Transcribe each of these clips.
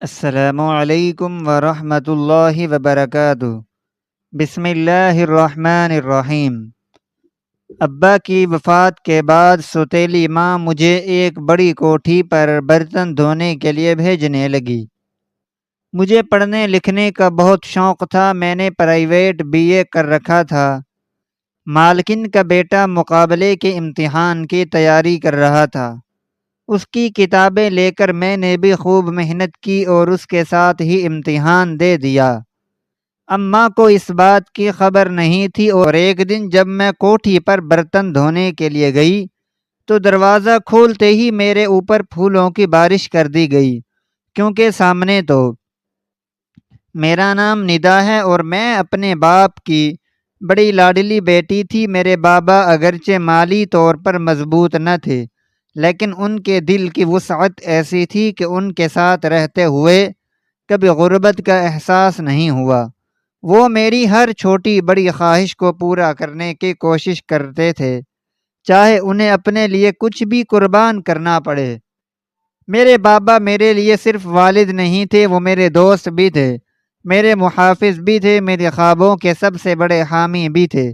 السلام علیکم ورحمۃ اللہ وبرکاتہ۔ بسم اللہ الرحمن الرحیم۔ ابا کی وفات کے بعد سوتیلی ماں مجھے ایک بڑی کوٹھی پر برتن دھونے کے لیے بھیجنے لگی۔ مجھے پڑھنے لکھنے کا بہت شوق تھا۔ میں نے پرائیویٹ BA کر رکھا تھا۔ مالکن کا بیٹا مقابلے کے امتحان کی تیاری کر رہا تھا۔ اس کی کتابیں لے کر میں نے بھی خوب محنت کی اور اس کے ساتھ ہی امتحان دے دیا۔ اماں کو اس بات کی خبر نہیں تھی اور ایک دن جب میں کوٹھی پر برتن دھونے کے لیے گئی تو دروازہ کھولتے ہی میرے اوپر پھولوں کی بارش کر دی گئی، کیونکہ سامنے تو میرا نام ندا ہے اور میں اپنے باپ کی بڑی لاڈلی بیٹی تھی۔ میرے بابا اگرچہ مالی طور پر مضبوط نہ تھے، لیکن ان کے دل کی وسعت ایسی تھی کہ ان کے ساتھ رہتے ہوئے کبھی غربت کا احساس نہیں ہوا۔ وہ میری ہر چھوٹی بڑی خواہش کو پورا کرنے کی کوشش کرتے تھے، چاہے انہیں اپنے لیے کچھ بھی قربان کرنا پڑے۔ میرے بابا میرے لیے صرف والد نہیں تھے، وہ میرے دوست بھی تھے، میرے محافظ بھی تھے، میرے خوابوں کے سب سے بڑے حامی بھی تھے۔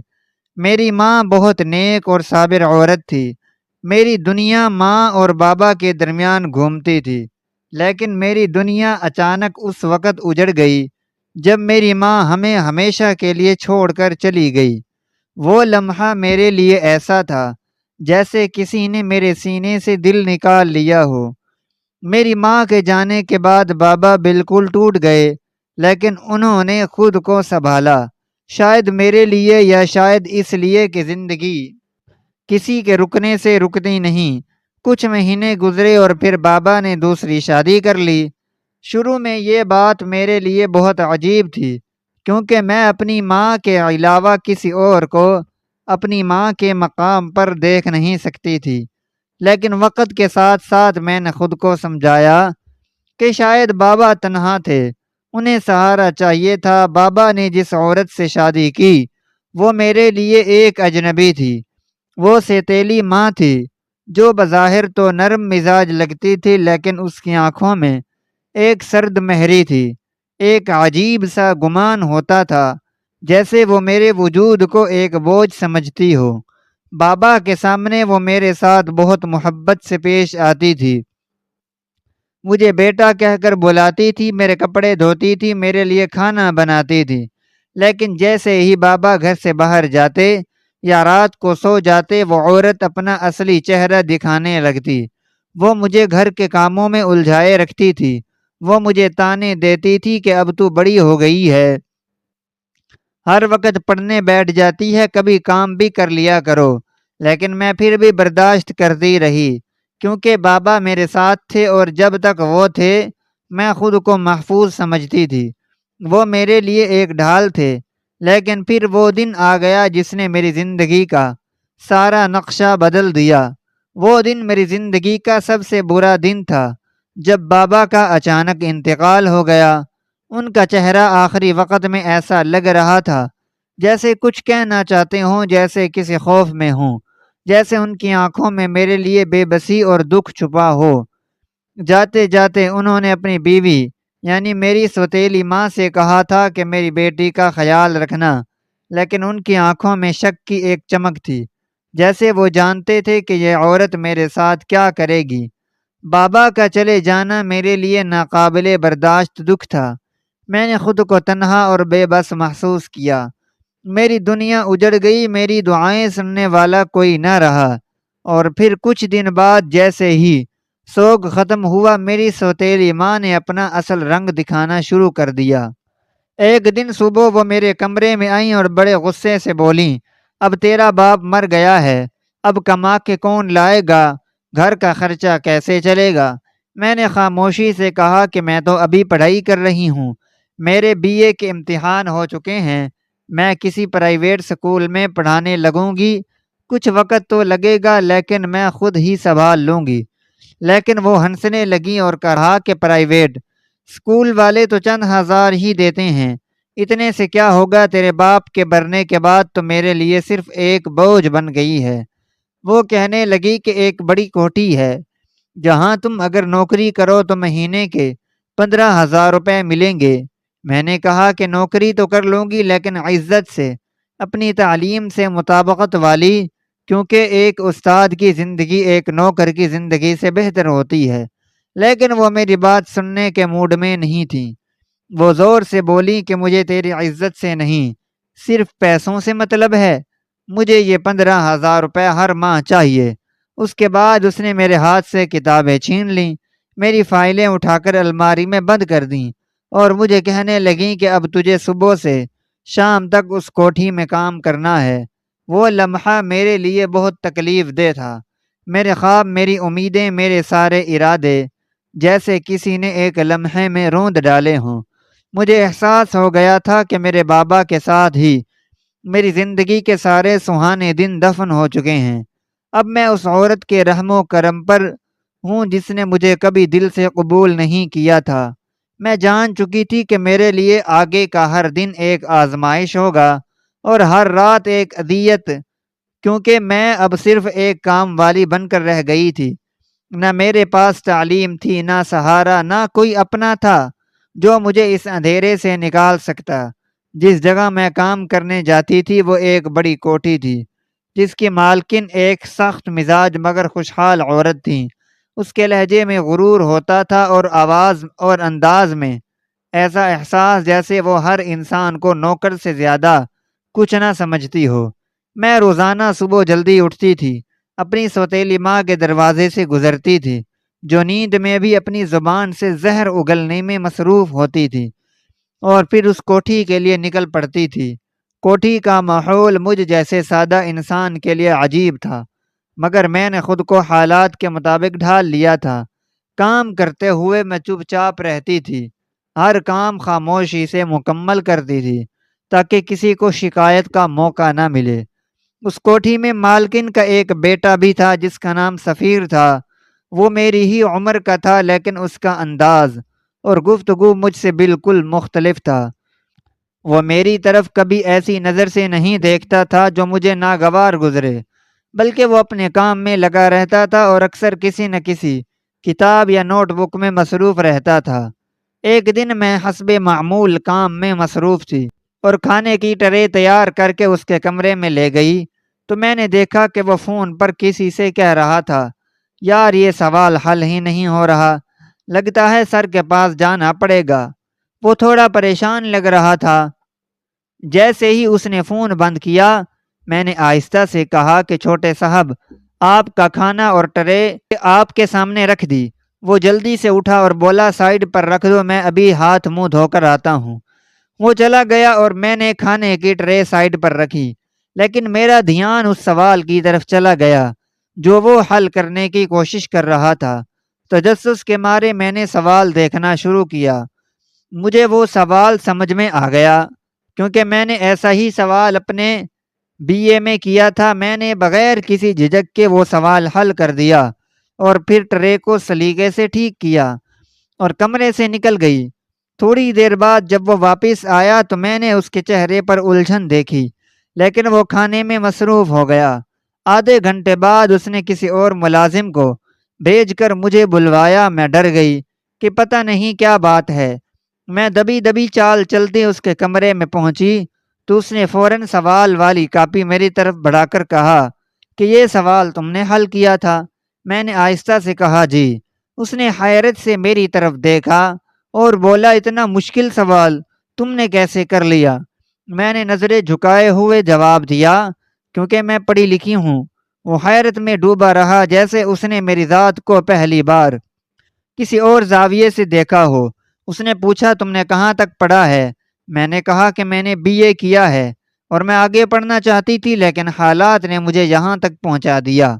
میری ماں بہت نیک اور صابر عورت تھی۔ میری دنیا ماں اور بابا کے درمیان گھومتی تھی، لیکن میری دنیا اچانک اس وقت اجڑ گئی جب میری ماں ہمیں ہمیشہ کے لیے چھوڑ کر چلی گئی۔ وہ لمحہ میرے لیے ایسا تھا جیسے کسی نے میرے سینے سے دل نکال لیا ہو۔ میری ماں کے جانے کے بعد بابا بالکل ٹوٹ گئے، لیکن انہوں نے خود کو سنبھالا، شاید میرے لیے یا شاید اس لیے کہ زندگی کسی کے رکنے سے رکتی نہیں۔ کچھ مہینے گزرے اور پھر بابا نے دوسری شادی کر لی۔ شروع میں یہ بات میرے لیے بہت عجیب تھی، کیونکہ میں اپنی ماں کے علاوہ کسی اور کو اپنی ماں کے مقام پر دیکھ نہیں سکتی تھی۔ لیکن وقت کے ساتھ ساتھ میں نے خود کو سمجھایا کہ شاید بابا تنہا تھے، انہیں سہارا چاہیے تھا۔ بابا نے جس عورت سے شادی کی وہ میرے لیے ایک اجنبی تھی۔ وہ سوتیلی ماں تھی جو بظاہر تو نرم مزاج لگتی تھی، لیکن اس کی آنکھوں میں ایک سرد مہری تھی۔ ایک عجیب سا گمان ہوتا تھا جیسے وہ میرے وجود کو ایک بوجھ سمجھتی ہو۔ بابا کے سامنے وہ میرے ساتھ بہت محبت سے پیش آتی تھی، مجھے بیٹا کہہ کر بلاتی تھی، میرے کپڑے دھوتی تھی، میرے لیے کھانا بناتی تھی۔ لیکن جیسے ہی بابا گھر سے باہر جاتے یا رات کو سو جاتے، وہ عورت اپنا اصلی چہرہ دکھانے لگتی۔ وہ مجھے گھر کے کاموں میں الجھائے رکھتی تھی۔ وہ مجھے طعنے دیتی تھی کہ اب تو بڑی ہو گئی ہے، ہر وقت پڑھنے بیٹھ جاتی ہے، کبھی کام بھی کر لیا کرو۔ لیکن میں پھر بھی برداشت کرتی رہی، کیونکہ بابا میرے ساتھ تھے اور جب تک وہ تھے میں خود کو محفوظ سمجھتی تھی۔ وہ میرے لیے ایک ڈھال تھے۔ لیکن پھر وہ دن آ گیا جس نے میری زندگی کا سارا نقشہ بدل دیا۔ وہ دن میری زندگی کا سب سے برا دن تھا جب بابا کا اچانک انتقال ہو گیا۔ ان کا چہرہ آخری وقت میں ایسا لگ رہا تھا جیسے کچھ کہنا چاہتے ہوں، جیسے کسی خوف میں ہوں، جیسے ان کی آنکھوں میں میرے لیے بے بسی اور دکھ چھپا ہو۔ جاتے جاتے انہوں نے اپنی بیوی یعنی میری سوتیلی ماں سے کہا تھا کہ میری بیٹی کا خیال رکھنا، لیکن ان کی آنکھوں میں شک کی ایک چمک تھی، جیسے وہ جانتے تھے کہ یہ عورت میرے ساتھ کیا کرے گی۔ بابا کا چلے جانا میرے لیے ناقابل برداشت دکھ تھا۔ میں نے خود کو تنہا اور بے بس محسوس کیا۔ میری دنیا اجڑ گئی، میری دعائیں سننے والا کوئی نہ رہا۔ اور پھر کچھ دن بعد جیسے ہی سوگ ختم ہوا، میری سوتیلی ماں نے اپنا اصل رنگ دکھانا شروع کر دیا۔ ایک دن صبح وہ میرے کمرے میں آئیں اور بڑے غصے سے بولیں، اب تیرا باپ مر گیا ہے، اب کما کے کون لائے گا، گھر کا خرچہ کیسے چلے گا؟ میں نے خاموشی سے کہا کہ میں تو ابھی پڑھائی کر رہی ہوں، میرے BA کے امتحان ہو چکے ہیں، میں کسی پرائیویٹ سکول میں پڑھانے لگوں گی، کچھ وقت تو لگے گا لیکن میں خود ہی سنبھال لوں گی۔ لیکن وہ ہنسنے لگیں اور کہا کہ پرائیویٹ اسکول والے تو چند ہزار ہی دیتے ہیں، اتنے سے کیا ہوگا، تیرے باپ کے مرنے کے بعد تو میرے لیے صرف ایک بوجھ بن گئی ہے۔ وہ کہنے لگی کہ ایک بڑی کوٹھی ہے جہاں تم اگر نوکری کرو تو مہینے کے 15,000 روپے ملیں گے۔ میں نے کہا کہ نوکری تو کر لوں گی لیکن عزت سے، اپنی تعلیم سے مطابقت والی، کیونکہ ایک استاد کی زندگی ایک نوکر کی زندگی سے بہتر ہوتی ہے۔ لیکن وہ میری بات سننے کے موڈ میں نہیں تھیں۔ وہ زور سے بولی کہ مجھے تیری عزت سے نہیں، صرف پیسوں سے مطلب ہے، مجھے یہ 15,000 روپے ہر ماہ چاہیے۔ اس کے بعد اس نے میرے ہاتھ سے کتابیں چھین لیں، میری فائلیں اٹھا کر الماری میں بند کر دیں اور مجھے کہنے لگیں کہ اب تجھے صبح سے شام تک اس کوٹھی میں کام کرنا ہے۔ وہ لمحہ میرے لیے بہت تکلیف دہ تھا۔ میرے خواب، میری امیدیں، میرے سارے ارادے جیسے کسی نے ایک لمحے میں روند ڈالے ہوں۔ مجھے احساس ہو گیا تھا کہ میرے بابا کے ساتھ ہی میری زندگی کے سارے سہانے دن دفن ہو چکے ہیں۔ اب میں اس عورت کے رحم و کرم پر ہوں جس نے مجھے کبھی دل سے قبول نہیں کیا تھا۔ میں جان چکی تھی کہ میرے لیے آگے کا ہر دن ایک آزمائش ہوگا اور ہر رات ایک اذیت، کیونکہ میں اب صرف ایک کام والی بن کر رہ گئی تھی۔ نہ میرے پاس تعلیم تھی، نہ سہارا، نہ کوئی اپنا تھا جو مجھے اس اندھیرے سے نکال سکتا۔ جس جگہ میں کام کرنے جاتی تھی وہ ایک بڑی کوٹھی تھی جس کی مالکن ایک سخت مزاج مگر خوشحال عورت تھی۔ اس کے لہجے میں غرور ہوتا تھا اور آواز اور انداز میں ایسا احساس جیسے وہ ہر انسان کو نوکر سے زیادہ کچھ نہ سمجھتی ہو۔ میں روزانہ صبح جلدی اٹھتی تھی، اپنی سوتیلی ماں کے دروازے سے گزرتی تھی جو نیند میں بھی اپنی زبان سے زہر اگلنے میں مصروف ہوتی تھی، اور پھر اس کوٹھی کے لیے نکل پڑتی تھی۔ کوٹھی کا ماحول مجھ جیسے سادہ انسان کے لیے عجیب تھا، مگر میں نے خود کو حالات کے مطابق ڈھال لیا تھا۔ کام کرتے ہوئے میں چپ چاپ رہتی تھی، ہر کام خاموشی سے مکمل کرتی تھی تاکہ کسی کو شکایت کا موقع نہ ملے۔ اس کوٹھی میں مالکن کا ایک بیٹا بھی تھا جس کا نام سفیر تھا۔ وہ میری ہی عمر کا تھا لیکن اس کا انداز اور گفتگو مجھ سے بالکل مختلف تھا۔ وہ میری طرف کبھی ایسی نظر سے نہیں دیکھتا تھا جو مجھے ناگوار گزرے، بلکہ وہ اپنے کام میں لگا رہتا تھا اور اکثر کسی نہ کسی کتاب یا نوٹ بک میں مصروف رہتا تھا۔ ایک دن میں حسب معمول کام میں مصروف تھی اور کھانے کی ٹرے تیار کر کے اس کے کمرے میں لے گئی تو میں نے دیکھا کہ وہ فون پر کسی سے کہہ رہا تھا، یار یہ سوال حل ہی نہیں ہو رہا، لگتا ہے سر کے پاس جانا پڑے گا۔ وہ تھوڑا پریشان لگ رہا تھا۔ جیسے ہی اس نے فون بند کیا میں نے آہستہ سے کہا کہ چھوٹے صاحب، آپ کا کھانا اور ٹرے آپ کے سامنے رکھ دی۔ وہ جلدی سے اٹھا اور بولا، سائڈ پر رکھ دو، میں ابھی ہاتھ منہ دھو کر آتا ہوں۔ وہ چلا گیا اور میں نے کھانے کی ٹرے سائڈ پر رکھی، لیکن میرا دھیان اس سوال کی طرف چلا گیا جو وہ حل کرنے کی کوشش کر رہا تھا۔ تجسس کے مارے میں نے سوال دیکھنا شروع کیا۔ مجھے وہ سوال سمجھ میں آ گیا کیونکہ میں نے ایسا ہی سوال اپنے BA میں کیا تھا۔ میں نے بغیر کسی جھجک کے وہ سوال حل کر دیا اور پھر ٹرے کو سلیقے سے ٹھیک کیا اور کمرے سے نکل گئی۔ تھوڑی دیر بعد جب وہ واپس آیا تو میں نے اس کے چہرے پر الجھن دیکھی، لیکن وہ کھانے میں مصروف ہو گیا۔ آدھے گھنٹے بعد اس نے کسی اور ملازم کو بھیج کر مجھے بلوایا۔ میں ڈر گئی کہ پتہ نہیں کیا بات ہے۔ میں دبی دبی چال چلتی اس کے کمرے میں پہنچی تو اس نے فوراً سوال والی کاپی میری طرف بڑھا کر کہا کہ یہ سوال تم نے حل کیا تھا؟ میں نے آہستہ سے کہا جی۔ اس نے حیرت سے میری طرف دیکھا اور بولا، اتنا مشکل سوال تم نے کیسے کر لیا؟ میں نے نظریں جھکائے ہوئے جواب دیا، کیونکہ میں پڑھی لکھی ہوں۔ وہ حیرت میں ڈوبا رہا جیسے اس نے میری ذات کو پہلی بار کسی اور زاویے سے دیکھا ہو۔ اس نے پوچھا، تم نے کہاں تک پڑھا ہے؟ میں نے کہا کہ میں نے BA کیا ہے اور میں آگے پڑھنا چاہتی تھی لیکن حالات نے مجھے یہاں تک پہنچا دیا۔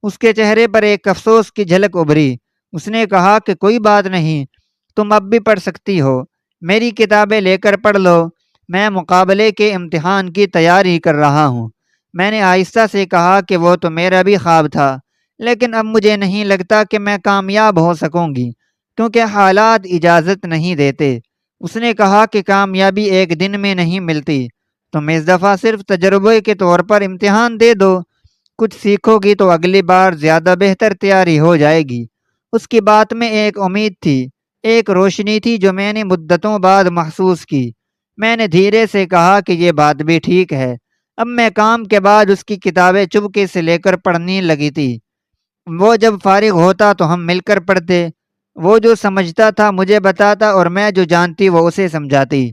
اس کے چہرے پر ایک افسوس کی جھلک ابھری۔ اس نے کہا کہ کوئی بات نہیں، تم اب بھی پڑھ سکتی ہو، میری کتابیں لے کر پڑھ لو، میں مقابلے کے امتحان کی تیاری کر رہا ہوں۔ میں نے آہستہ سے کہا کہ وہ تو میرا بھی خواب تھا، لیکن اب مجھے نہیں لگتا کہ میں کامیاب ہو سکوں گی کیونکہ حالات اجازت نہیں دیتے۔ اس نے کہا کہ کامیابی ایک دن میں نہیں ملتی، تم اس دفعہ صرف تجربے کے طور پر امتحان دے دو، کچھ سیکھو گی تو اگلی بار زیادہ بہتر تیاری ہو جائے گی۔ اس کی بات میں ایک امید تھی ایک روشنی تھی جو میں نے مدتوں بعد محسوس کی۔ میں نے دھیرے سے کہا کہ یہ بات بھی ٹھیک ہے۔ اب میں کام کے بعد اس کی کتابیں چپکے سے لے کر پڑھنے لگی تھی۔ وہ جب فارغ ہوتا تو ہم مل کر پڑھتے۔ وہ جو سمجھتا تھا مجھے بتاتا اور میں جو جانتی وہ اسے سمجھاتی۔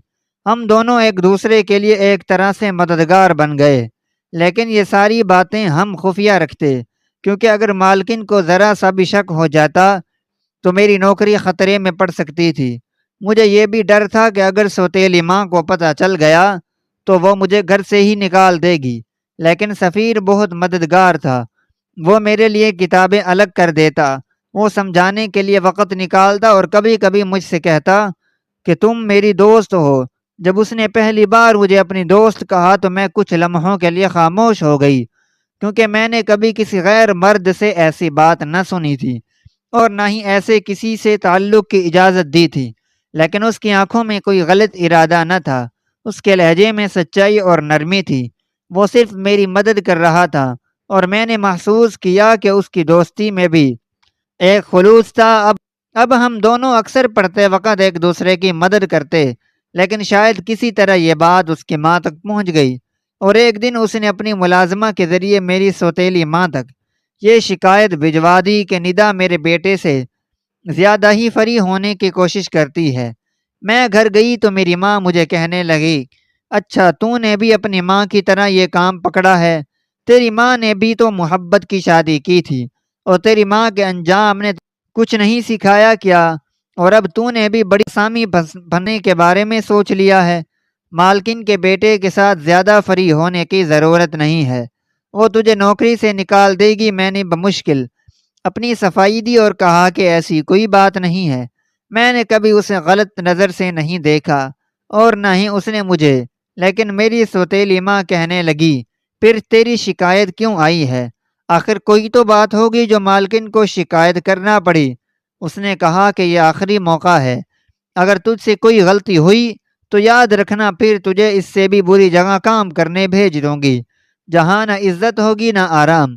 ہم دونوں ایک دوسرے کے لیے ایک طرح سے مددگار بن گئے، لیکن یہ ساری باتیں ہم خفیہ رکھتے، کیونکہ اگر مالکن کو ذرا سا بھی شک ہو جاتا تو میری نوکری خطرے میں پڑ سکتی تھی۔ مجھے یہ بھی ڈر تھا کہ اگر سوتیلی ماں کو پتہ چل گیا تو وہ مجھے گھر سے ہی نکال دے گی، لیکن سفیر بہت مددگار تھا۔ وہ میرے لیے کتابیں الگ کر دیتا، وہ سمجھانے کے لیے وقت نکالتا اور کبھی کبھی مجھ سے کہتا کہ تم میری دوست ہو۔ جب اس نے پہلی بار مجھے اپنی دوست کہا تو میں کچھ لمحوں کے لیے خاموش ہو گئی، کیونکہ میں نے کبھی کسی غیر مرد سے ایسی بات نہ سنی تھی اور نہ ہی ایسے کسی سے تعلق کی اجازت دی تھی۔ لیکن اس کی آنکھوں میں کوئی غلط ارادہ نہ تھا، اس کے لہجے میں سچائی اور نرمی تھی۔ وہ صرف میری مدد کر رہا تھا اور میں نے محسوس کیا کہ اس کی دوستی میں بھی ایک خلوص تھا۔ اب ہم دونوں اکثر پڑھتے وقت ایک دوسرے کی مدد کرتے، لیکن شاید کسی طرح یہ بات اس کی ماں تک پہنچ گئی، اور ایک دن اس نے اپنی ملازمہ کے ذریعے میری سوتیلی ماں تک یہ شکایت بھجوا دی کہ ندا میرے بیٹے سے زیادہ ہی فری ہونے کی کوشش کرتی ہے۔ میں گھر گئی تو میری ماں مجھے کہنے لگی، اچھا تو نے بھی اپنی ماں کی طرح یہ کام پکڑا ہے؟ تیری ماں نے بھی تو محبت کی شادی کی تھی، اور تیری ماں کے انجام نے کچھ نہیں سکھایا کیا؟ اور اب تو نے بھی بڑی سامی بننے کے بارے میں سوچ لیا ہے۔ مالکن کے بیٹے کے ساتھ زیادہ فری ہونے کی ضرورت نہیں ہے، وہ تجھے نوکری سے نکال دے گی۔ میں نے بمشکل اپنی صفائی دی اور کہا کہ ایسی کوئی بات نہیں ہے، میں نے کبھی اسے غلط نظر سے نہیں دیکھا اور نہ ہی اس نے مجھے۔ لیکن میری سوتیلی ماں کہنے لگی، پھر تیری شکایت کیوں آئی ہے؟ آخر کوئی تو بات ہوگی جو مالکن کو شکایت کرنا پڑی۔ اس نے کہا کہ یہ آخری موقع ہے، اگر تجھ سے کوئی غلطی ہوئی تو یاد رکھنا پھر تجھے اس سے بھی بری جگہ کام کرنے بھیج دوں گی، جہاں نہ عزت ہوگی نہ آرام۔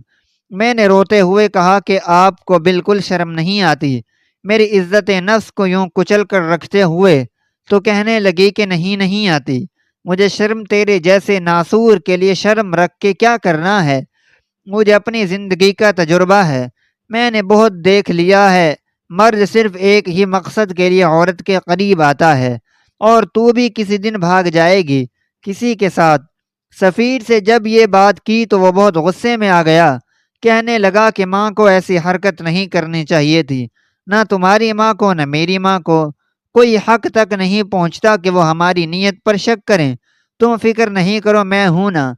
میں نے روتے ہوئے کہا کہ آپ کو بالکل شرم نہیں آتی میری عزت نفس کو یوں کچل کر رکھتے ہوئے؟ تو کہنے لگی کہ نہیں آتی، مجھے شرم تیرے جیسے ناسور کے لیے شرم رکھ کے کیا کرنا ہے؟ مجھے اپنی زندگی کا تجربہ ہے، میں نے بہت دیکھ لیا ہے، مرد صرف ایک ہی مقصد کے لیے عورت کے قریب آتا ہے، اور تو بھی کسی دن بھاگ جائے گی کسی کے ساتھ۔ سفیر سے جب یہ بات کی تو وہ بہت غصے میں آ گیا، کہنے لگا کہ ماں کو ایسی حرکت نہیں کرنی چاہیے تھی، نہ تمہاری ماں کو نہ میری ماں کو۔ کوئی حق تک نہیں پہنچتا کہ وہ ہماری نیت پر شک کریں۔ تم فکر نہیں کرو، میں ہوں نا۔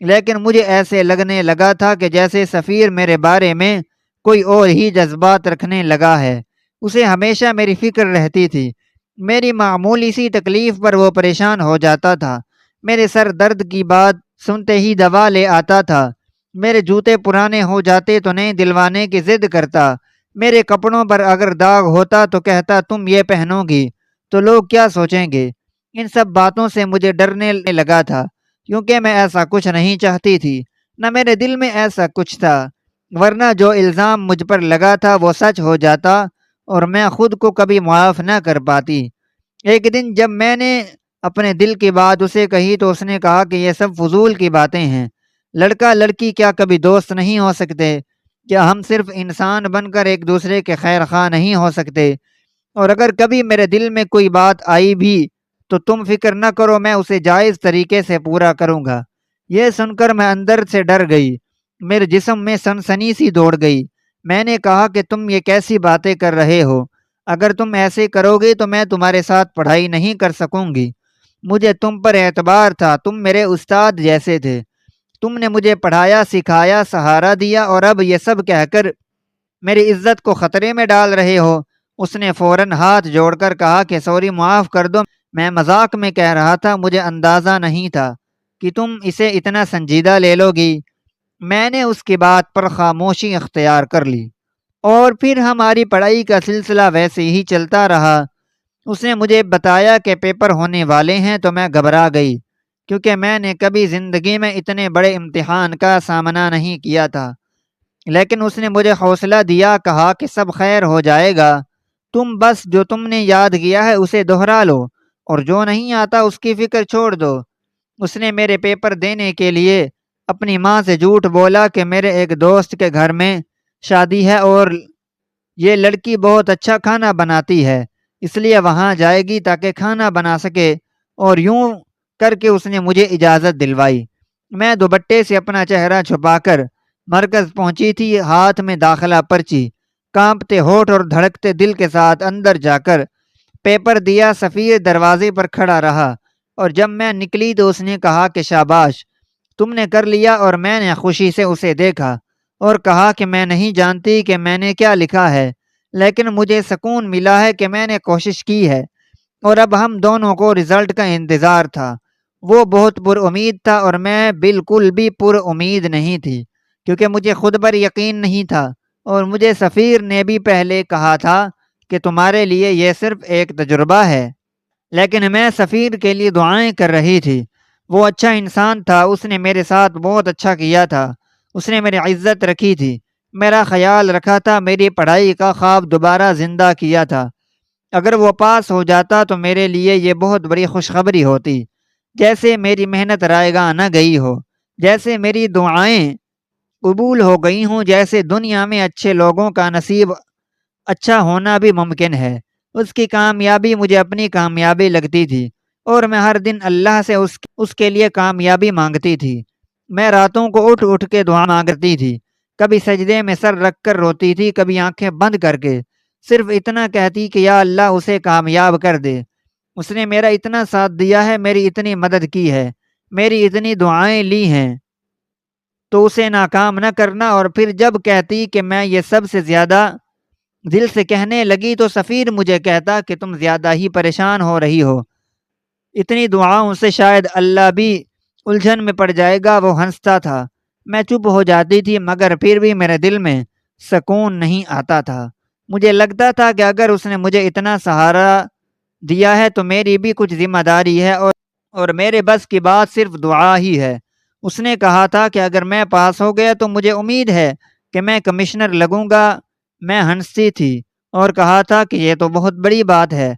لیکن مجھے ایسے لگنے لگا تھا کہ جیسے سفیر میرے بارے میں کوئی اور ہی جذبات رکھنے لگا ہے، اسے ہمیشہ میری فکر رہتی تھی۔ میری معمولی سی تکلیف پر وہ پریشان ہو جاتا تھا، میرے سر درد کی بات سنتے ہی دوا لے آتا تھا، میرے جوتے پرانے ہو جاتے تو نئے دلوانے کی ضد کرتا، میرے کپڑوں پر اگر داغ ہوتا تو کہتا تم یہ پہنو گی تو لوگ کیا سوچیں گے۔ ان سب باتوں سے مجھے ڈرنے لگا تھا، کیونکہ میں ایسا کچھ نہیں چاہتی تھی، نہ میرے دل میں ایسا کچھ تھا، ورنہ جو الزام مجھ پر لگا تھا وہ سچ ہو جاتا اور میں خود کو کبھی معاف نہ کر پاتی۔ ایک دن جب میں نے اپنے دل کی بات اسے کہی تو اس نے کہا کہ یہ سب فضول کی باتیں ہیں، لڑکا لڑکی کیا کبھی دوست نہیں ہو سکتے؟ کیا ہم صرف انسان بن کر ایک دوسرے کے خیر خواہ نہیں ہو سکتے؟ اور اگر کبھی میرے دل میں کوئی بات آئی بھی تو تم فکر نہ کرو، میں اسے جائز طریقے سے پورا کروں گا۔ یہ سن کر میں اندر سے ڈر گئی، میرے جسم میں سنسنی سی دوڑ گئی۔ میں نے کہا کہ تم یہ کیسی باتیں کر رہے ہو؟ اگر تم ایسے کرو گے تو میں تمہارے ساتھ پڑھائی نہیں کر سکوں گی۔ مجھے تم پر اعتبار تھا، تم میرے استاد جیسے تھے، تم نے مجھے پڑھایا سکھایا سہارا دیا، اور اب یہ سب کہہ کر میری عزت کو خطرے میں ڈال رہے ہو۔ اس نے فوراً ہاتھ جوڑ کر کہا کہ سوری، معاف کر دو، میں مذاق میں کہہ رہا تھا، مجھے اندازہ نہیں تھا کہ تم اسے اتنا سنجیدہ لے لو گی۔ میں نے اس کی بات پر خاموشی اختیار کر لی، اور پھر ہماری پڑھائی کا سلسلہ ویسے ہی چلتا رہا۔ اس نے مجھے بتایا کہ پیپر ہونے والے ہیں تو میں گھبرا گئی، کیونکہ میں نے کبھی زندگی میں اتنے بڑے امتحان کا سامنا نہیں کیا تھا۔ لیکن اس نے مجھے حوصلہ دیا، کہا کہ سب خیر ہو جائے گا، تم بس جو تم نے یاد کیا ہے اسے دہرا لو، اور جو نہیں آتا اس کی فکر چھوڑ دو۔ اس نے میرے پیپر دینے کے لیے اپنی ماں سے جھوٹ بولا کہ میرے ایک دوست کے گھر میں شادی ہے اور یہ لڑکی بہت اچھا کھانا بناتی ہے، اس لیے وہاں جائے گی تاکہ کھانا بنا سکے، اور یوں کر کے اس نے مجھے اجازت دلوائی۔ میں دوپٹے سے اپنا چہرہ چھپا کر مرکز پہنچی تھی، ہاتھ میں داخلہ پرچی، کانپتے ہونٹ اور دھڑکتے دل کے ساتھ اندر جا کر پیپر دیا۔ سفیر دروازے پر کھڑا رہا، اور جب میں نکلی تو اس نے کہا کہ شاباش، تم نے کر لیا، اور میں نے خوشی سے اسے دیکھا اور کہا کہ میں نہیں جانتی کہ میں نے کیا لکھا ہے، لیکن مجھے سکون ملا ہے کہ میں نے کوشش کی ہے۔ اور اب ہم دونوں کو رزلٹ کا انتظار تھا۔ وہ بہت پر امید تھا اور میں بالکل بھی پر امید نہیں تھی، کیونکہ مجھے خود پر یقین نہیں تھا، اور مجھے سفیر نے بھی پہلے کہا تھا کہ تمہارے لیے یہ صرف ایک تجربہ ہے۔ لیکن میں سفیر کے لیے دعائیں کر رہی تھی۔ وہ اچھا انسان تھا، اس نے میرے ساتھ بہت اچھا کیا تھا، اس نے میری عزت رکھی تھی، میرا خیال رکھا تھا، میری پڑھائی کا خواب دوبارہ زندہ کیا تھا۔ اگر وہ پاس ہو جاتا تو میرے لیے یہ بہت بڑی خوشخبری ہوتی، جیسے میری محنت رائے گاہ نہ گئی ہو، جیسے میری دعائیں قبول ہو گئی ہوں، جیسے دنیا میں اچھے لوگوں کا نصیب اچھا ہونا بھی ممکن ہے۔ اس کی کامیابی مجھے اپنی کامیابی لگتی تھی، اور میں ہر دن اللہ سے اس کے لیے کامیابی مانگتی تھی۔ میں راتوں کو اٹھ اٹھ کے دعا مانگتی تھی، کبھی سجدے میں سر رکھ کر روتی تھی، کبھی آنکھیں بند کر کے صرف اتنا کہتی کہ یا اللہ اسے کامیاب کر دے۔ اس نے میرا اتنا ساتھ دیا ہے، میری اتنی مدد کی ہے، میری اتنی دعائیں لی ہیں، تو اسے ناکام نہ کرنا۔ اور پھر جب کہتی کہ میں یہ سب سے زیادہ دل سے کہنے لگی تو سفیر مجھے کہتا کہ تم زیادہ ہی پریشان ہو رہی ہو، اتنی دعاؤں سے شاید اللہ بھی الجھن میں پڑ جائے گا۔ وہ ہنستا تھا، میں چپ ہو جاتی تھی، مگر پھر بھی میرے دل میں سکون نہیں آتا تھا۔ مجھے لگتا تھا کہ اگر اس نے مجھے اتنا سہارا دیا ہے تو میری بھی کچھ ذمہ داری ہے، اور میرے بس کی بات صرف دعا ہی ہے۔ اس نے کہا تھا کہ اگر میں پاس ہو گیا تو مجھے امید ہے کہ میں کمشنر لگوں گا۔ میں ہنستی تھی اور کہا تھا کہ یہ تو بہت بڑی بات ہے،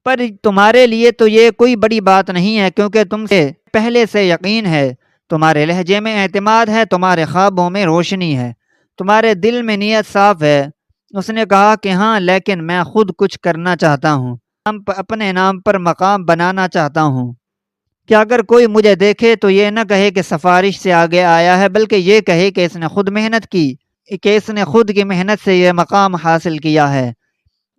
پر تمہارے لیے تو یہ کوئی بڑی بات نہیں ہے، کیونکہ تم سے پہلے سے یقین ہے، تمہارے لہجے میں اعتماد ہے، تمہارے خوابوں میں روشنی ہے، تمہارے دل میں نیت صاف ہے۔ اس نے کہا کہ ہاں، لیکن میں خود کچھ کرنا چاہتا ہوں، اپنے نام پر مقام بنانا چاہتا ہوں، کہ اگر کوئی مجھے دیکھے تو یہ نہ کہے کہ سفارش سے آگے آیا ہے، بلکہ یہ کہے کہ اس نے خود محنت کی، کہ اس نے خود کی محنت سے یہ مقام حاصل کیا ہے۔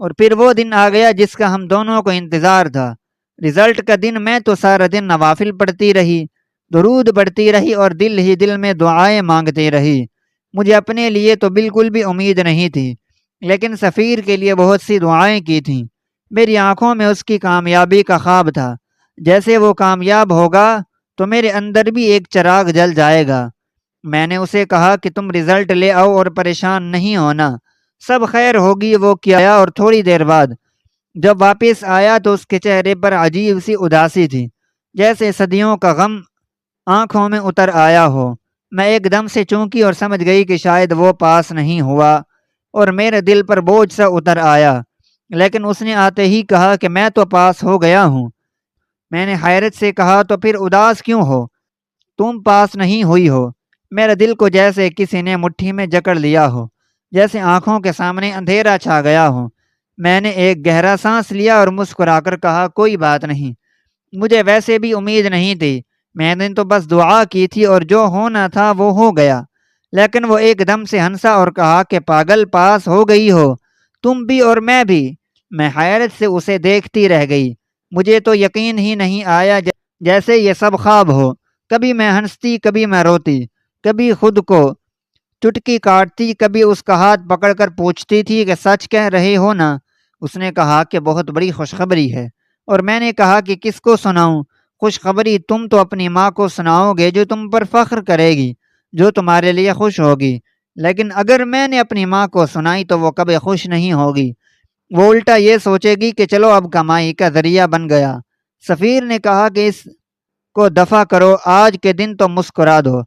اور پھر وہ دن آ گیا جس کا ہم دونوں کو انتظار تھا، رزلٹ کا دن۔ میں تو سارا دن نوافل پڑھتی رہی، درود پڑھتی رہی، اور دل ہی دل میں دعائیں مانگتی رہی۔ مجھے اپنے لیے تو بالکل بھی امید نہیں تھی، لیکن سفیر کے لیے بہت سی دعائیں کی تھیں۔ میری آنکھوں میں اس کی کامیابی کا خواب تھا، جیسے وہ کامیاب ہوگا تو میرے اندر بھی ایک چراغ جل جائے گا۔ میں نے اسے کہا کہ تم رزلٹ لے آؤ اور پریشان نہیں ہونا، سب خیر ہوگی۔ وہ کیا، اور تھوڑی دیر بعد جب واپس آیا تو اس کے چہرے پر عجیب سی اداسی تھی، جیسے صدیوں کا غم آنکھوں میں اتر آیا ہو۔ میں ایک دم سے چونکی اور سمجھ گئی کہ شاید وہ پاس نہیں ہوا، اور میرے دل پر بوجھ سا اتر آیا۔ لیکن اس نے آتے ہی کہا کہ میں تو پاس ہو گیا ہوں۔ میں نے حیرت سے کہا تو پھر اداس کیوں ہو؟ تم پاس نہیں ہوئی ہو۔ میرے دل کو جیسے کسی نے مٹھی میں جکڑ لیا ہو، جیسے آنکھوں کے سامنے اندھیرا چھا گیا ہو۔ میں نے ایک گہرا سانس لیا اور مسکرا کر کہا کوئی بات نہیں، مجھے ویسے بھی امید نہیں تھی، میں نے تو بس دعا کی تھی، اور جو ہونا تھا وہ ہو گیا۔ لیکن وہ ایک دم سے ہنسا اور کہا کہ پاگل، پاس ہو گئی ہو تم بھی اور میں بھی۔ میں حیرت سے اسے دیکھتی رہ گئی، مجھے تو یقین ہی نہیں آیا، جیسے یہ سب خواب ہو۔ کبھی میں ہنستی، کبھی میں روتی، کبھی خود کو چٹکی کاٹتی، کبھی اس کا ہاتھ پکڑ کر پوچھتی تھی کہ سچ کہہ رہے ہو نا؟ اس نے کہا کہ بہت بڑی خوشخبری ہے، اور میں نے کہا کہ کس کو سناؤں؟ خوشخبری تم تو اپنی ماں کو سناؤ گے، جو تم پر فخر کرے گی، جو تمہارے لیے خوش ہوگی۔ لیکن اگر میں نے اپنی ماں کو سنائی تو وہ کبھی خوش نہیں ہوگی، وہ الٹا یہ سوچے گی کہ چلو اب کمائی کا ذریعہ بن گیا۔ سفیر نے کہا کہ اس کو دفع کرو، آج کے دن تو مسکرا دو،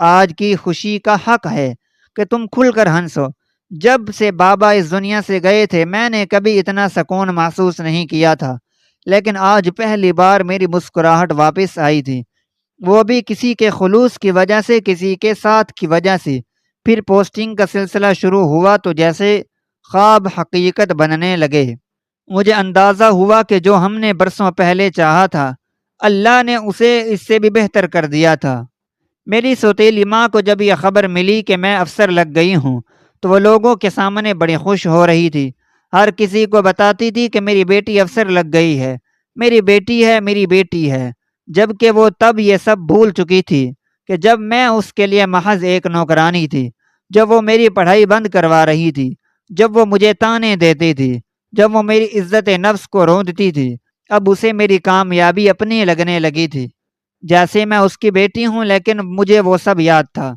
آج کی خوشی کا حق ہے کہ تم کھل کر ہنسو۔ جب سے بابا اس دنیا سے گئے تھے میں نے کبھی اتنا سکون محسوس نہیں کیا تھا، لیکن آج پہلی بار میری مسکراہٹ واپس آئی تھی، وہ بھی کسی کے خلوص کی وجہ سے، کسی کے ساتھ کی وجہ سے۔ پھر پوسٹنگ کا سلسلہ شروع ہوا تو جیسے خواب حقیقت بننے لگے۔ مجھے اندازہ ہوا کہ جو ہم نے برسوں پہلے چاہا تھا اللہ نے اسے اس سے بھی بہتر کر دیا تھا۔ میری سوتیلی ماں کو جب یہ خبر ملی کہ میں افسر لگ گئی ہوں تو وہ لوگوں کے سامنے بڑی خوش ہو رہی تھی، ہر کسی کو بتاتی تھی کہ میری بیٹی افسر لگ گئی ہے، میری بیٹی ہے، میری بیٹی ہے، جبکہ وہ تب یہ سب بھول چکی تھی کہ جب میں اس کے لیے محض ایک نوکرانی تھی، جب وہ میری پڑھائی بند کروا رہی تھی، جب وہ مجھے طعنے دیتی تھی، جب وہ میری عزت نفس کو روندتی تھی، اب اسے میری کامیابی اپنی لگنے لگی تھی، جیسے میں اس کی بیٹی ہوں۔ لیکن مجھے وہ سب یاد تھا،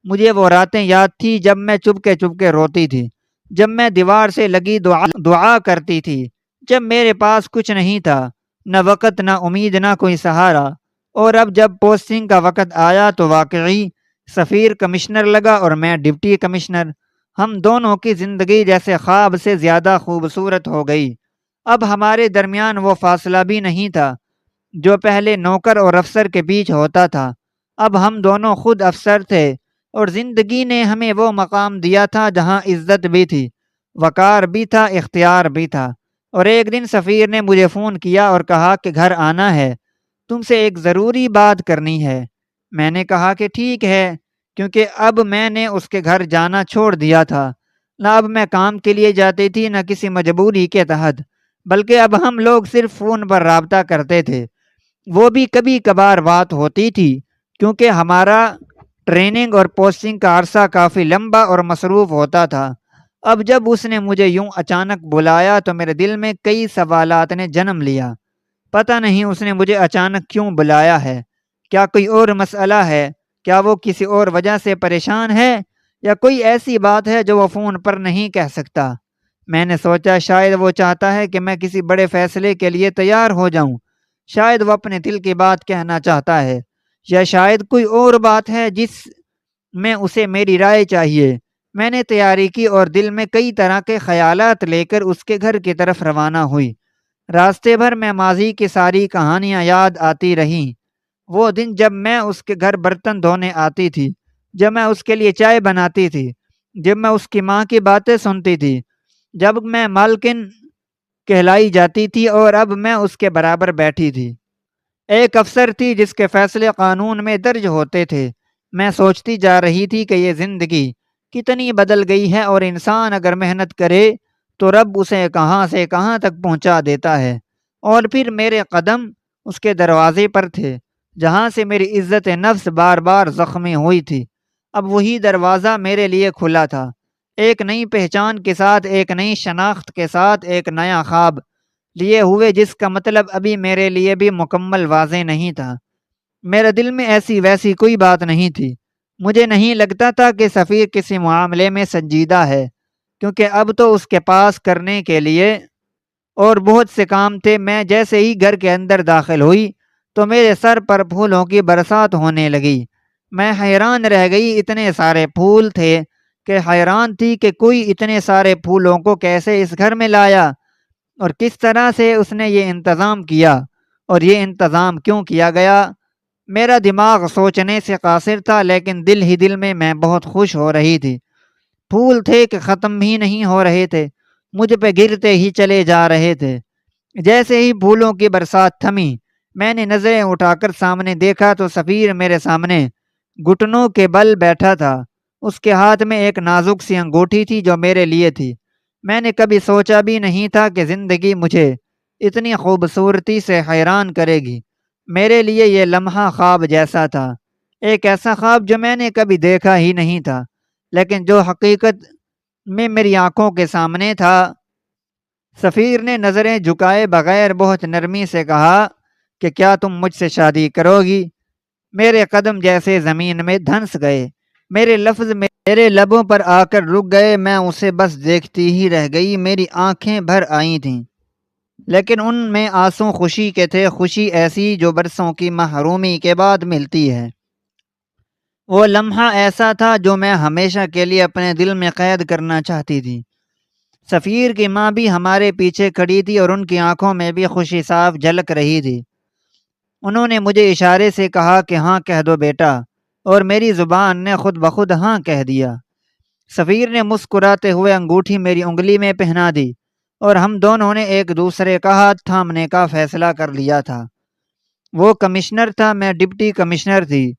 مجھے وہ راتیں یاد تھی جب میں چپ کے روتی تھی، جب میں دیوار سے لگی دعا کرتی تھی، جب میرے پاس کچھ نہیں تھا، نہ وقت، نہ امید، نہ کوئی سہارا۔ اور اب جب پوسٹنگ کا وقت آیا تو واقعی سفیر کمشنر لگا اور میں ڈپٹی کمشنر۔ ہم دونوں کی زندگی جیسے خواب سے زیادہ خوبصورت ہو گئی۔ اب ہمارے درمیان وہ فاصلہ بھی نہیں تھا جو پہلے نوکر اور افسر کے بیچ ہوتا تھا۔ اب ہم دونوں خود افسر تھے اور زندگی نے ہمیں وہ مقام دیا تھا جہاں عزت بھی تھی، وقار بھی تھا، اختیار بھی تھا۔ اور ایک دن سفیر نے مجھے فون کیا اور کہا کہ گھر آنا ہے، تم سے ایک ضروری بات کرنی ہے۔ میں نے کہا کہ ٹھیک ہے، کیونکہ اب میں نے اس کے گھر جانا چھوڑ دیا تھا۔ نہ اب میں کام کے لیے جاتی تھی، نہ کسی مجبوری کے تحت، بلکہ اب ہم لوگ صرف فون پر رابطہ کرتے تھے، وہ بھی کبھی کبھار بات ہوتی تھی، کیونکہ ہمارا ٹریننگ اور پوسٹنگ کا عرصہ کافی لمبا اور مصروف ہوتا تھا۔ اب جب اس نے مجھے یوں اچانک بلایا تو میرے دل میں کئی سوالات نے جنم لیا۔ پتہ نہیں اس نے مجھے اچانک کیوں بلایا ہے، کیا کوئی اور مسئلہ ہے، کیا وہ کسی اور وجہ سے پریشان ہے، یا کوئی ایسی بات ہے جو وہ فون پر نہیں کہہ سکتا۔ میں نے سوچا شاید وہ چاہتا ہے کہ میں کسی بڑے فیصلے کے لیے تیار ہو جاؤں، شاید وہ اپنے دل کی بات کہنا چاہتا ہے، یا شاید کوئی اور بات ہے جس میں اسے میری رائے چاہیے۔ میں نے تیاری کی اور دل میں کئی طرح کے خیالات لے کر اس کے گھر کی طرف روانہ ہوئی۔ راستے بھر میں ماضی کی ساری کہانیاں یاد آتی رہیں، وہ دن جب میں اس کے گھر برتن دھونے آتی تھی، جب میں اس کے لیے چائے بناتی تھی، جب میں اس کی ماں کی باتیں سنتی تھی، جب میں مالکن کہلائی جاتی تھی اور اب میں اس کے برابر بیٹھی تھی، ایک افسر تھی جس کے فیصلے قانون میں درج ہوتے تھے۔ میں سوچتی جا رہی تھی کہ یہ زندگی کتنی بدل گئی ہے، اور انسان اگر محنت کرے تو رب اسے کہاں سے کہاں تک پہنچا دیتا ہے۔ اور پھر میرے قدم اس کے دروازے پر تھے جہاں سے میری عزت نفس بار بار زخمی ہوئی تھی۔ اب وہی دروازہ میرے لیے کھلا تھا، ایک نئی پہچان کے ساتھ، ایک نئی شناخت کے ساتھ، ایک نیا خواب لیے ہوئے جس کا مطلب ابھی میرے لیے بھی مکمل واضح نہیں تھا۔ میرے دل میں ایسی ویسی کوئی بات نہیں تھی، مجھے نہیں لگتا تھا کہ سفیر کسی معاملے میں سنجیدہ ہے، کیونکہ اب تو اس کے پاس کرنے کے لیے اور بہت سے کام تھے۔ میں جیسے ہی گھر کے اندر داخل ہوئی تو میرے سر پر پھولوں کی برسات ہونے لگی۔ میں حیران رہ گئی، اتنے سارے پھول تھے کہ حیران تھی کہ کوئی اتنے سارے پھولوں کو کیسے اس گھر میں لایا، اور کس طرح سے اس نے یہ انتظام کیا، اور یہ انتظام کیوں کیا گیا۔ میرا دماغ سوچنے سے قاصر تھا، لیکن دل ہی دل میں بہت خوش ہو رہی تھی۔ پھول تھے کہ ختم بھی نہیں ہو رہے تھے، مجھ پہ گرتے ہی چلے جا رہے تھے۔ جیسے ہی پھولوں کی برسات تھمی، میں نے نظریں اٹھا کر سامنے دیکھا تو سفیر میرے سامنے گھٹنوں کے بل بیٹھا تھا۔ اس کے ہاتھ میں ایک نازک سی انگوٹھی تھی جو میرے لیے تھی۔ میں نے کبھی سوچا بھی نہیں تھا کہ زندگی مجھے اتنی خوبصورتی سے حیران کرے گی۔ میرے لیے یہ لمحہ خواب جیسا تھا، ایک ایسا خواب جو میں نے کبھی دیکھا ہی نہیں تھا، لیکن جو حقیقت میں میری آنکھوں کے سامنے تھا۔ سفیر نے نظریں جھکائے بغیر بہت نرمی سے کہا کہ کیا تم مجھ سے شادی کرو گی؟ میرے قدم جیسے زمین میں دھنس گئے، میرے لفظ میرے لبوں پر آ کر رک گئے۔ میں اسے بس دیکھتی ہی رہ گئی، میری آنکھیں بھر آئی تھیں، لیکن ان میں آنسو خوشی کے تھے، خوشی ایسی جو برسوں کی محرومی کے بعد ملتی ہے۔ وہ لمحہ ایسا تھا جو میں ہمیشہ کے لیے اپنے دل میں قید کرنا چاہتی تھی۔ سفیر کی ماں بھی ہمارے پیچھے کھڑی تھی اور ان کی آنکھوں میں بھی خوشی صاف جھلک رہی تھی۔ انہوں نے مجھے اشارے سے کہا کہ ہاں کہہ دو بیٹا، اور میری زبان نے خود بخود ہاں کہہ دیا۔ سفیر نے مسکراتے ہوئے انگوٹھی میری انگلی میں پہنا دی اور ہم دونوں نے ایک دوسرے کا ہاتھ تھامنے کا فیصلہ کر لیا تھا۔ وہ کمشنر تھا، میں ڈپٹی کمشنر تھی۔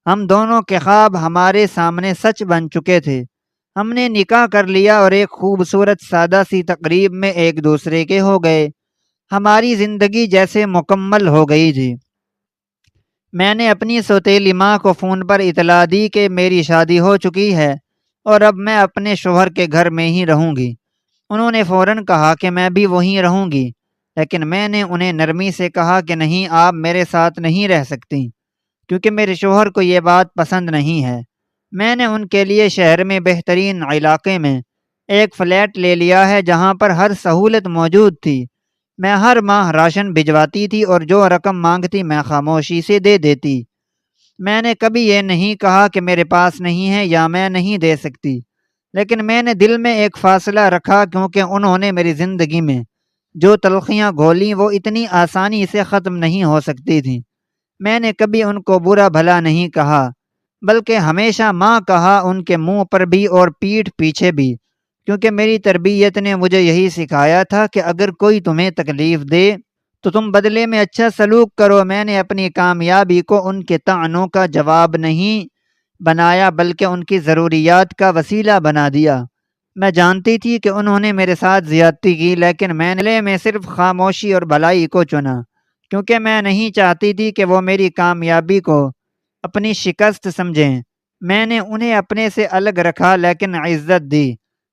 ہم دونوں کے خواب ہمارے سامنے سچ بن چکے تھے۔ ہم نے نکاح کر لیا اور ایک خوبصورت سادہ سی تقریب میں ایک دوسرے کے ہو گئے۔ ہماری زندگی جیسے مکمل ہو گئی تھی۔ میں نے اپنی سوتیلی ماں کو فون پر اطلاع دی کہ میری شادی ہو چکی ہے اور اب میں اپنے شوہر کے گھر میں ہی رہوں گی۔ انہوں نے فوراً کہا کہ میں بھی وہیں رہوں گی، لیکن میں نے انہیں نرمی سے کہا کہ نہیں، آپ میرے ساتھ نہیں رہ سکتی، کیونکہ میرے شوہر کو یہ بات پسند نہیں ہے۔ میں نے ان کے لیے شہر میں بہترین علاقے میں ایک فلیٹ لے لیا ہے جہاں پر ہر سہولت موجود تھی۔ میں ہر ماہ راشن بھجواتی تھی اور جو رقم مانگتی میں خاموشی سے دے دیتی۔ میں نے کبھی یہ نہیں کہا کہ میرے پاس نہیں ہے یا میں نہیں دے سکتی، لیکن میں نے دل میں ایک فاصلہ رکھا، کیونکہ انہوں نے میری زندگی میں جو تلخیاں گھولیں وہ اتنی آسانی سے ختم نہیں ہو سکتی تھیں۔ میں نے کبھی ان کو برا بھلا نہیں کہا، بلکہ ہمیشہ ماں کہا، ان کے منہ پر بھی اور پیٹھ پیچھے بھی، کیونکہ میری تربیت نے مجھے یہی سکھایا تھا کہ اگر کوئی تمہیں تکلیف دے تو تم بدلے میں اچھا سلوک کرو۔ میں نے اپنی کامیابی کو ان کے طعنوں کا جواب نہیں بنایا، بلکہ ان کی ضروریات کا وسیلہ بنا دیا۔ میں جانتی تھی کہ انہوں نے میرے ساتھ زیادتی کی، لیکن میں نے صرف خاموشی اور بھلائی کو چنا، کیونکہ میں نہیں چاہتی تھی کہ وہ میری کامیابی کو اپنی شکست سمجھیں۔ میں نے انہیں اپنے سے الگ رکھا لیکن عزت دی۔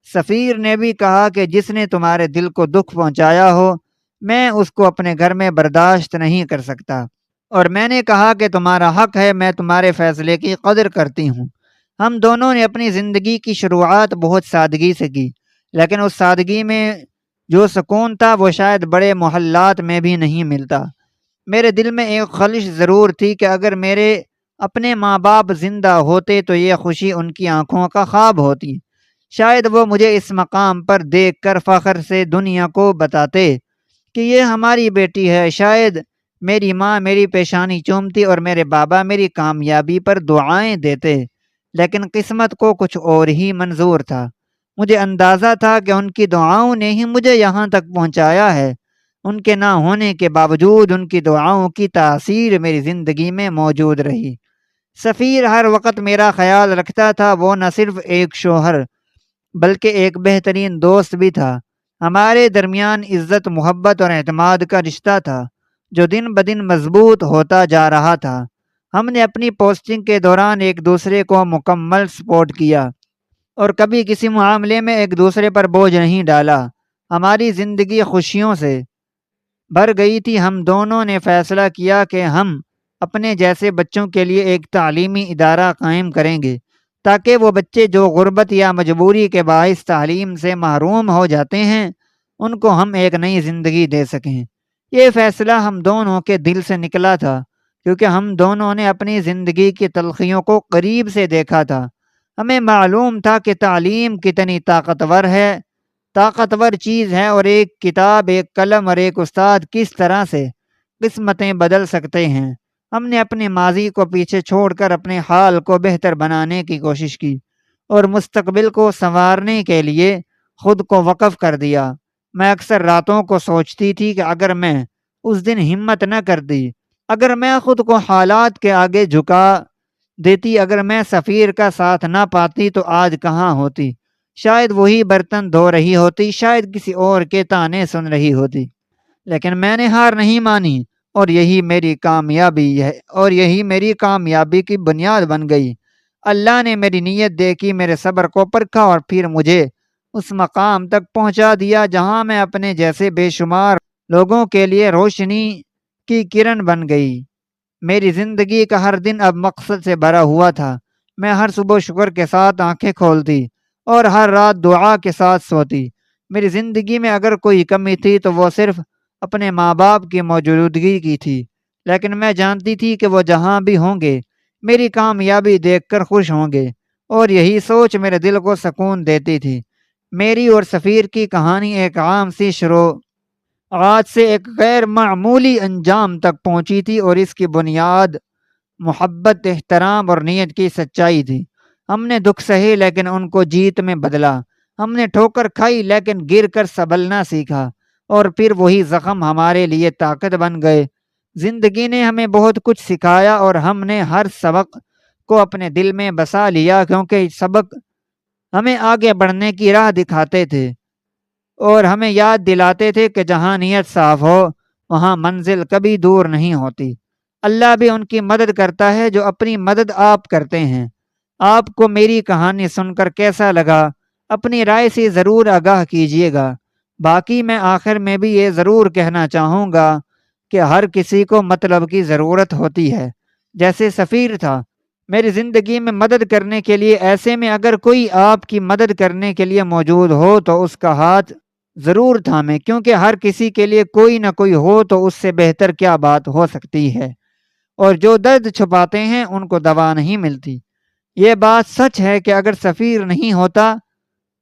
سفیر نے بھی کہا کہ جس نے تمہارے دل کو دکھ پہنچایا ہو، میں اس کو اپنے گھر میں برداشت نہیں کر سکتا، اور میں نے کہا کہ تمہارا حق ہے، میں تمہارے فیصلے کی قدر کرتی ہوں۔ ہم دونوں نے اپنی زندگی کی شروعات بہت سادگی سے کی، لیکن اس سادگی میں جو سکون تھا وہ شاید بڑے محلات میں بھی نہیں ملتا۔ میرے دل میں ایک خواہش ضرور تھی کہ اگر میرے اپنے ماں باپ زندہ ہوتے تو یہ خوشی ان کی آنکھوں کا خواب ہوتی۔ شاید وہ مجھے اس مقام پر دیکھ کر فخر سے دنیا کو بتاتے کہ یہ ہماری بیٹی ہے۔ شاید میری ماں میری پیشانی چومتی اور میرے بابا میری کامیابی پر دعائیں دیتے، لیکن قسمت کو کچھ اور ہی منظور تھا۔ مجھے اندازہ تھا کہ ان کی دعاؤں نے ہی مجھے یہاں تک پہنچایا ہے۔ ان کے نہ ہونے کے باوجود ان کی دعاؤں کی تاثیر میری زندگی میں موجود رہی۔ سفیر ہر وقت میرا خیال رکھتا تھا۔ وہ نہ صرف ایک شوہر بلکہ ایک بہترین دوست بھی تھا۔ ہمارے درمیان عزت، محبت اور اعتماد کا رشتہ تھا جو دن بدن مضبوط ہوتا جا رہا تھا۔ ہم نے اپنی پوسٹنگ کے دوران ایک دوسرے کو مکمل سپورٹ کیا اور کبھی کسی معاملے میں ایک دوسرے پر بوجھ نہیں ڈالا۔ ہماری زندگی خوشیوں سے بھر گئی تھی۔ ہم دونوں نے فیصلہ کیا کہ ہم اپنے جیسے بچوں کے لیے ایک تعلیمی ادارہ قائم کریں گے، تاکہ وہ بچے جو غربت یا مجبوری کے باعث تعلیم سے محروم ہو جاتے ہیں ان کو ہم ایک نئی زندگی دے سکیں۔ یہ فیصلہ ہم دونوں کے دل سے نکلا تھا، کیونکہ ہم دونوں نے اپنی زندگی کی تلخیوں کو قریب سے دیکھا تھا۔ ہمیں معلوم تھا کہ تعلیم کتنی طاقتور چیز ہے، اور ایک کتاب، ایک قلم اور ایک استاد کس طرح سے قسمتیں بدل سکتے ہیں۔ ہم نے اپنے ماضی کو پیچھے چھوڑ کر اپنے حال کو بہتر بنانے کی کوشش کی اور مستقبل کو سنوارنے کے لیے خود کو وقف کر دیا۔ میں اکثر راتوں کو سوچتی تھی کہ اگر میں اس دن ہمت نہ کرتی، اگر میں خود کو حالات کے آگے جھکا دیتی، اگر میں سفیر کا ساتھ نہ پاتی تو آج کہاں ہوتی؟ شاید وہی برتن دھو رہی ہوتی، شاید کسی اور کے تانے سن رہی ہوتی۔ لیکن میں نے ہار نہیں مانی، اور یہی میری کامیابی کی بنیاد بن گئی۔ اللہ نے میری نیت دیکھی، میرے صبر کو پرکھا اور پھر مجھے اس مقام تک پہنچا دیا جہاں میں اپنے جیسے بے شمار لوگوں کے لیے روشنی کی کرن بن گئی۔ میری زندگی کا ہر دن اب مقصد سے بھرا ہوا تھا۔ میں ہر صبح شکر کے ساتھ آنکھیں کھولتی اور ہر رات دعا کے ساتھ سوتی۔ میری زندگی میں اگر کوئی کمی تھی تو وہ صرف اپنے ماں باپ کی موجودگی کی تھی، لیکن میں جانتی تھی کہ وہ جہاں بھی ہوں گے میری کامیابی دیکھ کر خوش ہوں گے، اور یہی سوچ میرے دل کو سکون دیتی تھی۔ میری اور سفیر کی کہانی ایک عام سی شروعات سے ایک غیر معمولی انجام تک پہنچی تھی، اور اس کی بنیاد محبت، احترام اور نیت کی سچائی تھی۔ ہم نے دکھ سہے لیکن ان کو جیت میں بدلا، ہم نے ٹھوکر کھائی لیکن گر کر سنبھلنا سیکھا، اور پھر وہی زخم ہمارے لیے طاقت بن گئے۔ زندگی نے ہمیں بہت کچھ سکھایا، اور ہم نے ہر سبق کو اپنے دل میں بسا لیا، کیونکہ سبق ہمیں آگے بڑھنے کی راہ دکھاتے تھے اور ہمیں یاد دلاتے تھے کہ جہاں نیت صاف ہو وہاں منزل کبھی دور نہیں ہوتی۔ اللہ بھی ان کی مدد کرتا ہے جو اپنی مدد آپ کرتے ہیں۔ آپ کو میری کہانی سن کر کیسا لگا؟ اپنی رائے سے ضرور آگاہ کیجیے گا۔ باقی میں آخر میں بھی یہ ضرور کہنا چاہوں گا کہ ہر کسی کو مطلب کی ضرورت ہوتی ہے، جیسے سفیر تھا میری زندگی میں مدد کرنے کے لیے۔ ایسے میں اگر کوئی آپ کی مدد کرنے کے لیے موجود ہو تو اس کا ہاتھ ضرور تھامیں، کیونکہ ہر کسی کے لیے کوئی نہ کوئی ہو تو اس سے بہتر کیا بات ہو سکتی ہے، اور جو درد چھپاتے ہیں ان کو دوا نہیں ملتی۔ یہ بات سچ ہے کہ اگر سفیر نہیں ہوتا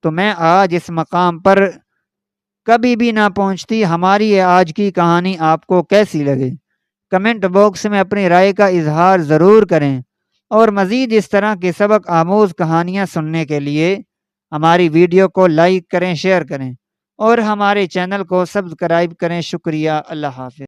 تو میں آج اس مقام پر کبھی بھی نہ پہنچتی۔ ہماری یہ آج کی کہانی آپ کو کیسی لگے؟ کمنٹ باکس میں اپنی رائے کا اظہار ضرور کریں، اور مزید اس طرح کی سبق آموز کہانیاں سننے کے لیے ہماری ویڈیو کو لائک کریں، شیئر کریں، اور ہمارے چینل کو سبسکرائب کریں۔ شکریہ، اللہ حافظ۔